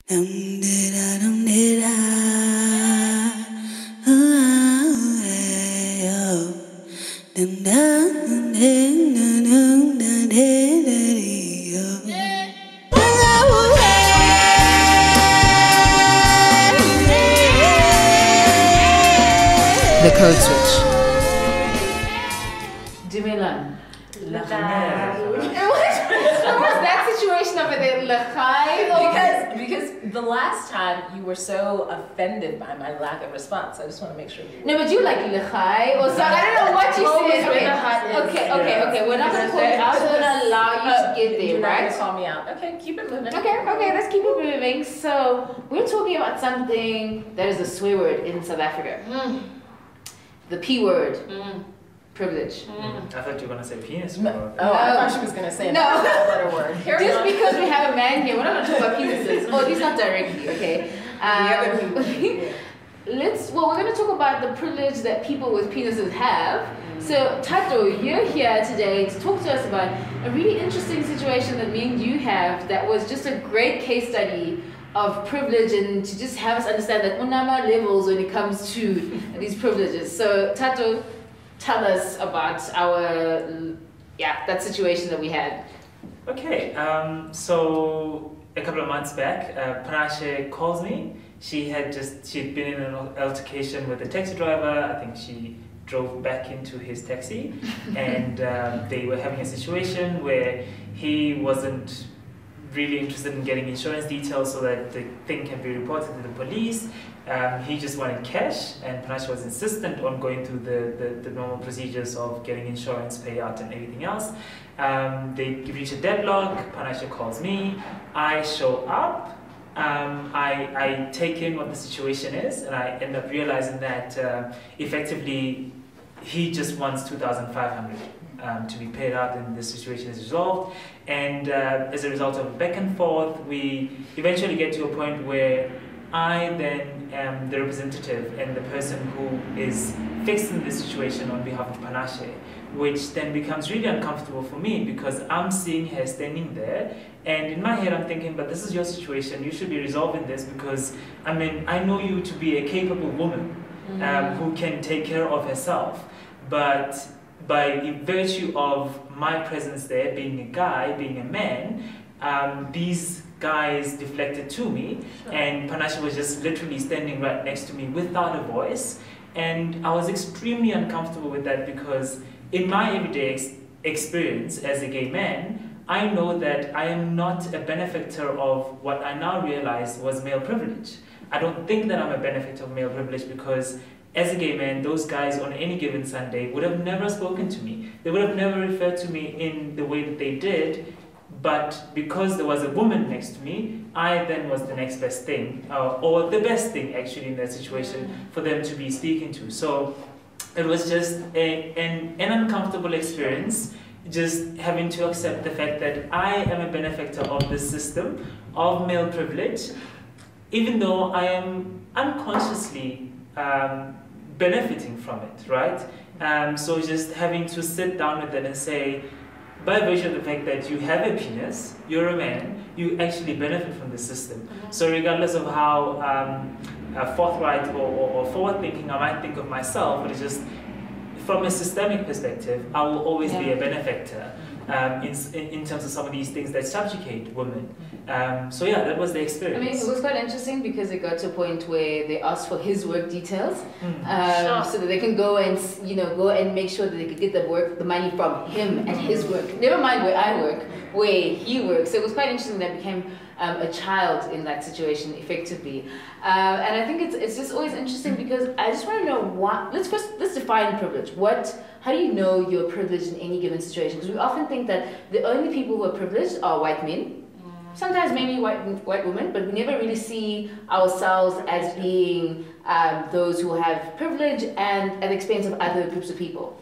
The code switch. Dumelan. What was that situation over there? Because the last time you were so offended by my lack of response, I just want to make sure. No, but you like lechai or something. I don't know what you said. Okay. We're not gonna call you out. We're gonna allow you to get there, You're right? not gonna call me out. Okay, keep it moving. Okay, let's keep it moving. So we're talking about something that is a swear word in South Africa. The P word. Privilege. I thought you were going to say penis. I thought she was going to say no. better word. Just because we have a man here, we're not going to talk about penises. Or at least not directly, okay? We're going to talk about the privilege that people with penises have. So, Tato, you're here today to talk to us about a really interesting situation that me and you have that was just a great case study of privilege and to just have us understand that unama levels when it comes to these privileges. So, Tato, tell us about that situation that we had. Okay, so a couple of months back, Panashe calls me. She'd been in an altercation with a taxi driver. I think she drove back into his taxi and they were having a situation where he wasn't really interested in getting insurance details so that the thing can be reported to the police. He just wanted cash, and Panashe was insistent on going through the normal procedures of getting insurance payout and everything else. They reach a deadlock. Panashe calls me. I show up. I take in what the situation is, and I end up realizing that effectively he just wants 2,500 to be paid out, and the situation is resolved. And as a result of back and forth, we eventually get to a point where I then am the representative and the person who is fixing the situation on behalf of Panashe, which then becomes really uncomfortable for me because I'm seeing her standing there, and in my head I'm thinking, but this is your situation, you should be resolving this because, I know you to be a capable woman who can take care of herself, but by virtue of my presence there, being a guy, being a man, these guys deflected to me, and Panashe was just literally standing right next to me without a voice, and I was extremely uncomfortable with that because in my everyday experience as a gay man, I know that I am not a benefactor of what I now realize was male privilege. I don't think that I'm a benefactor of male privilege because as a gay man, those guys on any given Sunday would have never spoken to me. They would have never referred to me in the way that they did, but because there was a woman next to me, I then was the next best thing, or the best thing actually in that situation for them to be speaking to. So it was just an uncomfortable experience, just having to accept the fact that I am a benefactor of this system of male privilege, even though I am unconsciously benefiting from it, right? So just having to sit down with them and say, by virtue of the fact that you have a penis, you're a man, you actually benefit from the system. So regardless of how forthright or forward-thinking I might think of myself, but it's just from a systemic perspective, I will always be a benefactor in terms of some of these things that subjugate women. So yeah, that was the experience. I mean, it was quite interesting because it got to a point where they asked for his work details, so that they can go and make sure that they could get the money from him at his work. Never mind where I work, where he works. So it was quite interesting that I became a child in that situation, effectively. And I think it's just always interesting because I just want to know what. Let's define privilege. How do you know you're privileged in any given situation? Because we often think that the only people who are privileged are white men. Sometimes maybe white women, but we never really see ourselves as being those who have privilege and at the expense of other groups of people.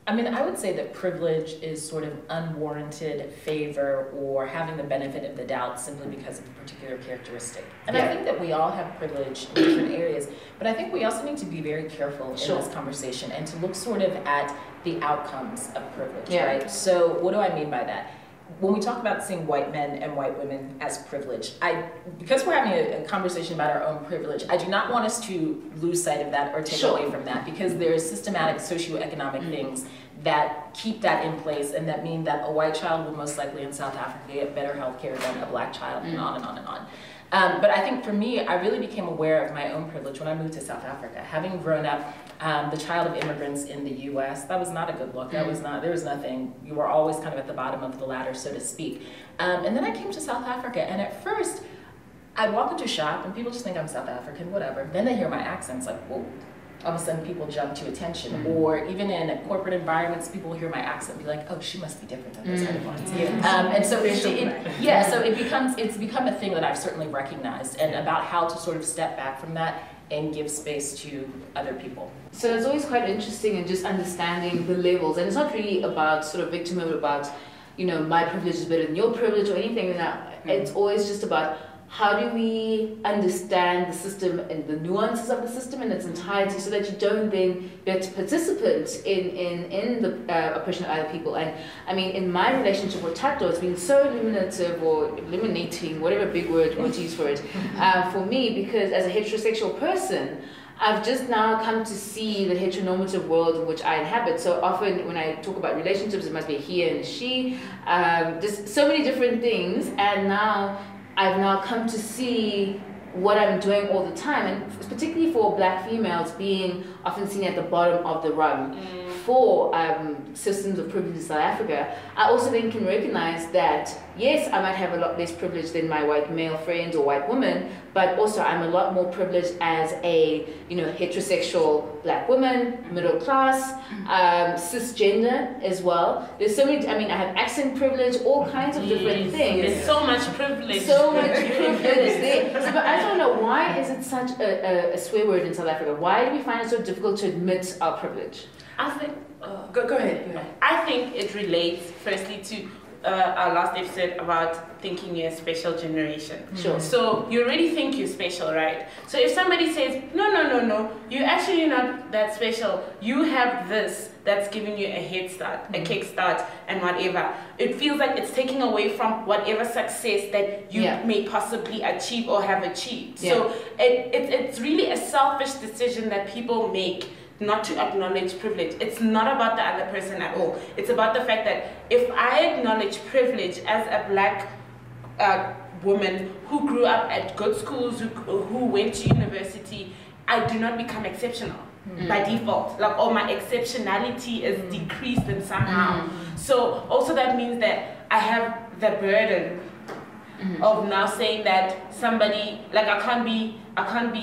I mean, I would say that privilege is sort of unwarranted favor or having the benefit of the doubt simply because of a particular characteristic. And I think that we all have privilege in different areas, but I think we also need to be very careful in this conversation and to look sort of at the outcomes of privilege, right? So what do I mean by that? when we talk about seeing white men and white women as privileged, because we're having a conversation about our own privilege, I do not want us to lose sight of that or take away from that, because there are systematic socioeconomic things that keep that in place, and that mean that a white child will most likely in South Africa get better health care than a black child, and on and on and on. But I think for me, I really became aware of my own privilege when I moved to South Africa. Having grown up the child of immigrants in the US, that was not a good look. There was nothing. You were always kind of at the bottom of the ladder, so to speak. And then I came to South Africa, and at first, I'd walk into a shop and people just think I'm South African, whatever. Then they hear my accent, it's like, whoa. All of a sudden people jump to attention. Or even in corporate environments, people hear my accent and be like, oh, she must be different than those other ones. And so it's become a thing that I've certainly recognized, and about how to sort of step back from that and give space to other people. So it's always quite interesting in just understanding the levels, and it's not really about sort of victimhood, about, you know, my privilege is better than your privilege or anything. It's always just about how do we understand the system and the nuances of the system in its entirety, so that you don't then get participants in the oppression of other people. And I mean, in my relationship with Tato, it's been so illuminative, or illuminating, whatever big word you want to use for it, for me, because as a heterosexual person, I've just now come to see the heteronormative world in which I inhabit. So often when I talk about relationships, it must be a he and a she, just so many different things, and now I've now come to see what I'm doing all the time, and particularly for black females being often seen at the bottom of the rung for systems of privilege in South Africa, I also then can recognize that, yes, I might have a lot less privilege than my white male friends or white women, but also I'm a lot more privileged as a, you know, heterosexual black woman, middle class, cisgender as well. There's so many, I mean, I have accent privilege, all kinds of different things. There's so much privilege. So much privilege there. So, but I don't know, why is it such a swear word in South Africa? Why do we find it so difficult to admit our privilege? I think, go ahead. I think it relates firstly to our last episode about thinking you're a special generation. Sure. So you already think you're special, right? So if somebody says, no, you're actually not that special, you have this that's giving you a head start, a kick start, and whatever, it feels like it's taking away from whatever success that you may possibly achieve or have achieved. So it's really a selfish decision that people make not to acknowledge privilege. It's not about the other person at all. It's about the fact that if I acknowledge privilege as a black woman who grew up at good schools, who went to university, I do not become exceptional by default. Like, or my exceptionality is decreased in somehow. So also that means that I have the burden of now saying that somebody, like, I can't be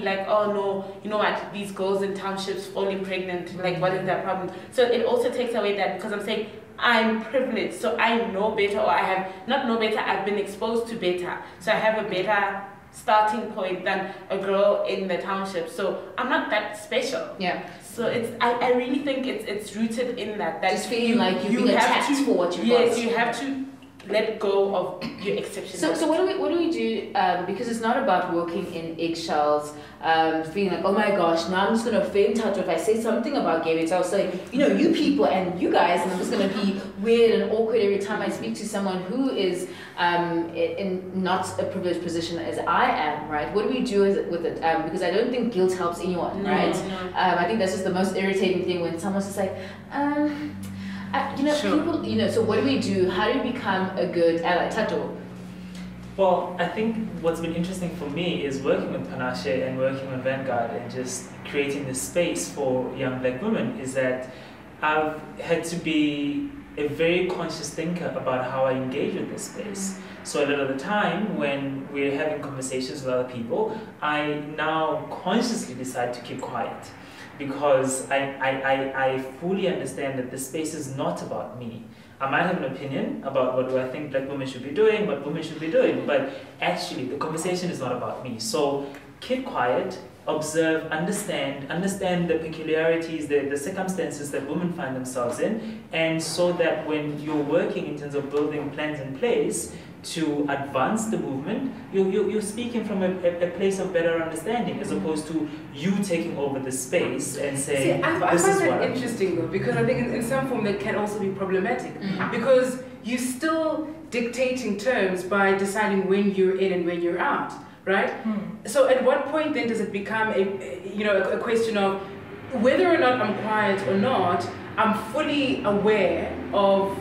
like, oh no, you know what, these girls in townships falling pregnant, like, what is their problem? So it also takes away that, because I'm saying I'm privileged, so I know better, or I have not know better, I've been exposed to better, so I have a better starting point than a girl in the township, so I'm not that special. So it's, I really think it's rooted in that just feeling like you're being attacked for what you got. You have to let go of your exceptionality. So what do we do? Because it's not about walking in eggshells, feeling like, oh my gosh, now I'm just going to offend Tato if I say something about gay rights. I'll say, you know, you people and you guys, and I'm just going to be weird and awkward every time I speak to someone who is in not a privileged position as I am, right? What do we do with it? Because I don't think guilt helps anyone, right? I think that's just the most irritating thing when someone's just like, people, you know, so what do we do? How do we become a good ally? Tato? Well, I think what's been interesting for me is working with Panashe and working with Vanguard and just creating this space for young black women, is that I've had to be a very conscious thinker about how I engage with this space. So a lot of the time when we're having conversations with other people, I now consciously decide to keep quiet, because I fully understand that the space is not about me. I might have an opinion about what do I think black women should be doing, what women should be doing, but actually the conversation is not about me. So keep quiet, observe, understand the peculiarities, the circumstances that women find themselves in, and so that when you're working in terms of building plans in place to advance the movement, you're speaking from a place of better understanding, as opposed to you taking over the space and saying, I find that interesting though, because I think in some form that can also be problematic, because you still dictating terms by deciding when you're in and when you're out, right? So at what point then does it become a question of whether or not I'm quiet or not, I'm fully aware of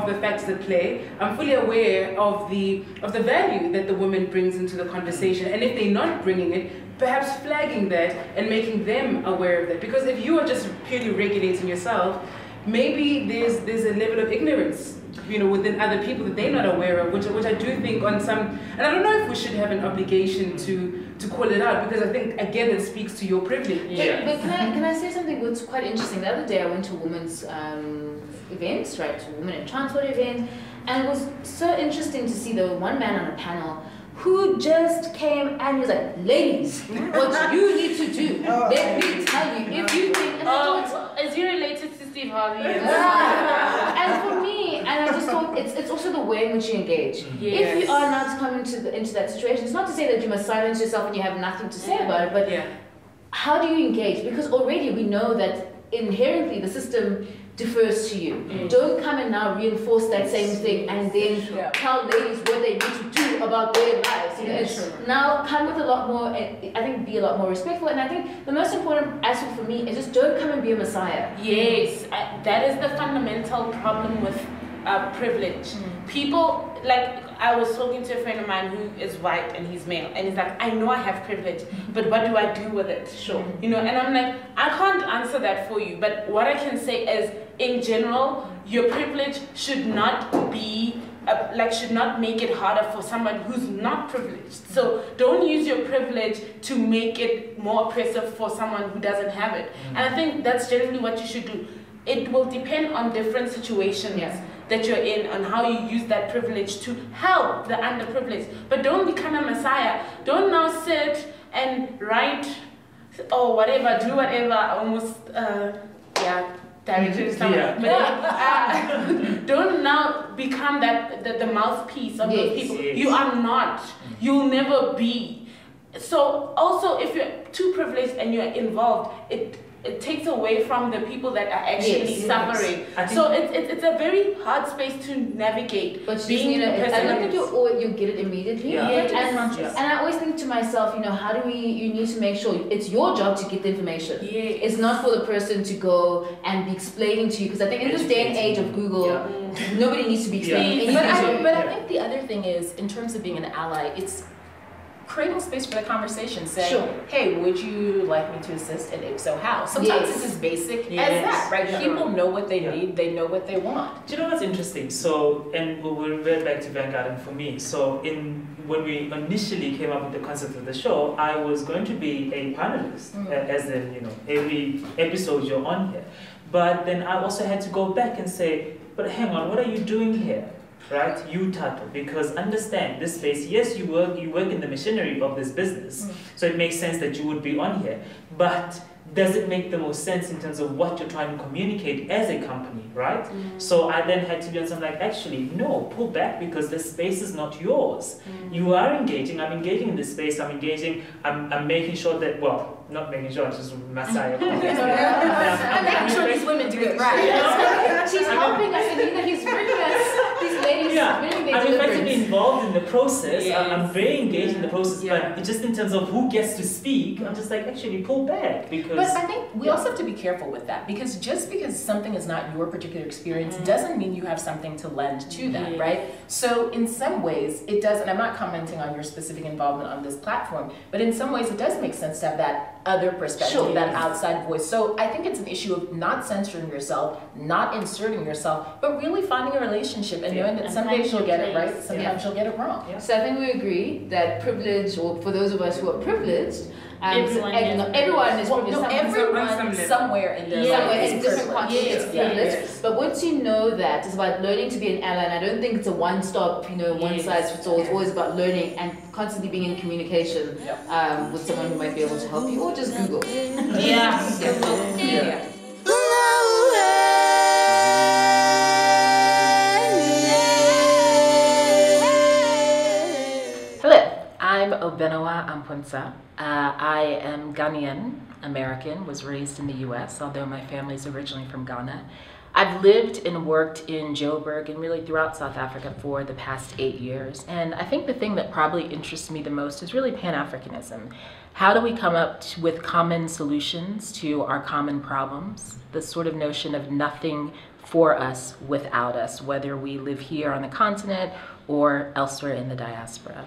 the facts at play. I'm fully aware of the value that the woman brings into the conversation, and if they're not bringing it, perhaps flagging that and making them aware of that. Because if you are just purely regulating yourself, maybe there's a level of ignorance, within other people that they're not aware of, which I do think on some, and I don't know if we should have an obligation to call it out, because I think again it speaks to your privilege. Yeah. But can I say something that's quite interesting? The other day I went to a women's event, right, a women in transport event, and it was so interesting to see the one man on a panel who just came and he was like, ladies, what you need to do, let me tell you, if you think, and I thought, is he related to Steve Harvey? and for me, and I just thought it's also the way in which you engage. If you are not coming into that situation, it's not to say that you must silence yourself and you have nothing to say about it, but how do you engage? Because already we know that inherently the system defers to you. Don't come and now reinforce that same thing and then tell ladies what they need to do about their lives. Now come with a lot more, I think be a lot more respectful, and I think the most important aspect for me is just don't come and be a messiah. Yes, that is the fundamental problem with privilege. People, like, I was talking to a friend of mine who is white and he's male, and he's like, I know I have privilege, but what do I do with it? And I'm like, I can't answer that for you, but what I can say is, in general, your privilege should not be should not make it harder for someone who's not privileged. So don't use your privilege to make it more oppressive for someone who doesn't have it. And I think that's generally what you should do. It will depend on different situations that you're in, on how you use that privilege to help the underprivileged. But don't become a messiah. Don't now sit and write or whatever, do whatever, almost, directed someone. Don't now become the mouthpiece of those people. You are not. You'll never be. So also, if you're too privileged and you're involved, it takes away from the people that are actually suffering. So it's a very hard space to navigate. But being I don't think you get it immediately. And I always think to myself, you need to make sure it's your job to get the information. It's not for the person to go and be explaining to you, because I think in this day and age of Google, nobody needs to be explaining. But I think the other thing is, in terms of being an ally, it's creating space for the conversation, saying, hey, would you like me to assist, and if so, how? Sometimes it's as basic as that, right? People know what they need, they know what they want. Do you know what's interesting? So, and we'll revert back to Vanguard, and for me, so when we initially came up with the concept of the show, I was going to be a panelist, as in, every episode you're on here. But then I also had to go back and say, but hang on, what are you doing here? Right, you Tato, because understand this space, yes, you work in the machinery of this business, so it makes sense that you would be on here, but does it make the most sense in terms of what you're trying to communicate as a company, right? So I then had to be on something like, actually, no, pull back, because the space is not yours. You are engaging, I'm engaging in this space, I'm making sure that, well, not making sure, it's just messiah. I'm making sure these women do it right. She's helping us, and he's bringing us these ladies. I'm effectively involved in the process. I'm very engaged in the process, but just in terms of who gets to speak, I'm just like, actually pull back, because. But I think we also have to be careful with that, because just because something is not your particular experience doesn't mean you have something to lend to that, right? So in some ways it does, and I'm not commenting on your specific involvement on this platform, but in some ways it does make sense to have that other perspective, that outside voice. So I think it's an issue of not censoring yourself, not inserting yourself, but really finding a relationship and knowing that some days you'll get it right, sometimes you'll get it wrong. So I think we agree that privilege, or for those of us who are privileged, everyone is privileged. Everyone somewhere in their life in different contexts is privileged. But once you know that, it's about learning to be an ally, and I don't think it's a one-stop, one size fits all. It's always about learning and constantly being in communication with someone who might be able to help you, or just Google. I'm Obenawa Ampunsa. I am Ghanaian American, was raised in the US, although my family is originally from Ghana. I've lived and worked in Joburg and really throughout South Africa for the past 8 years. And I think the thing that probably interests me the most is really Pan-Africanism. How do we come up with common solutions to our common problems? This sort of notion of nothing for us without us, whether we live here on the continent or elsewhere in the diaspora.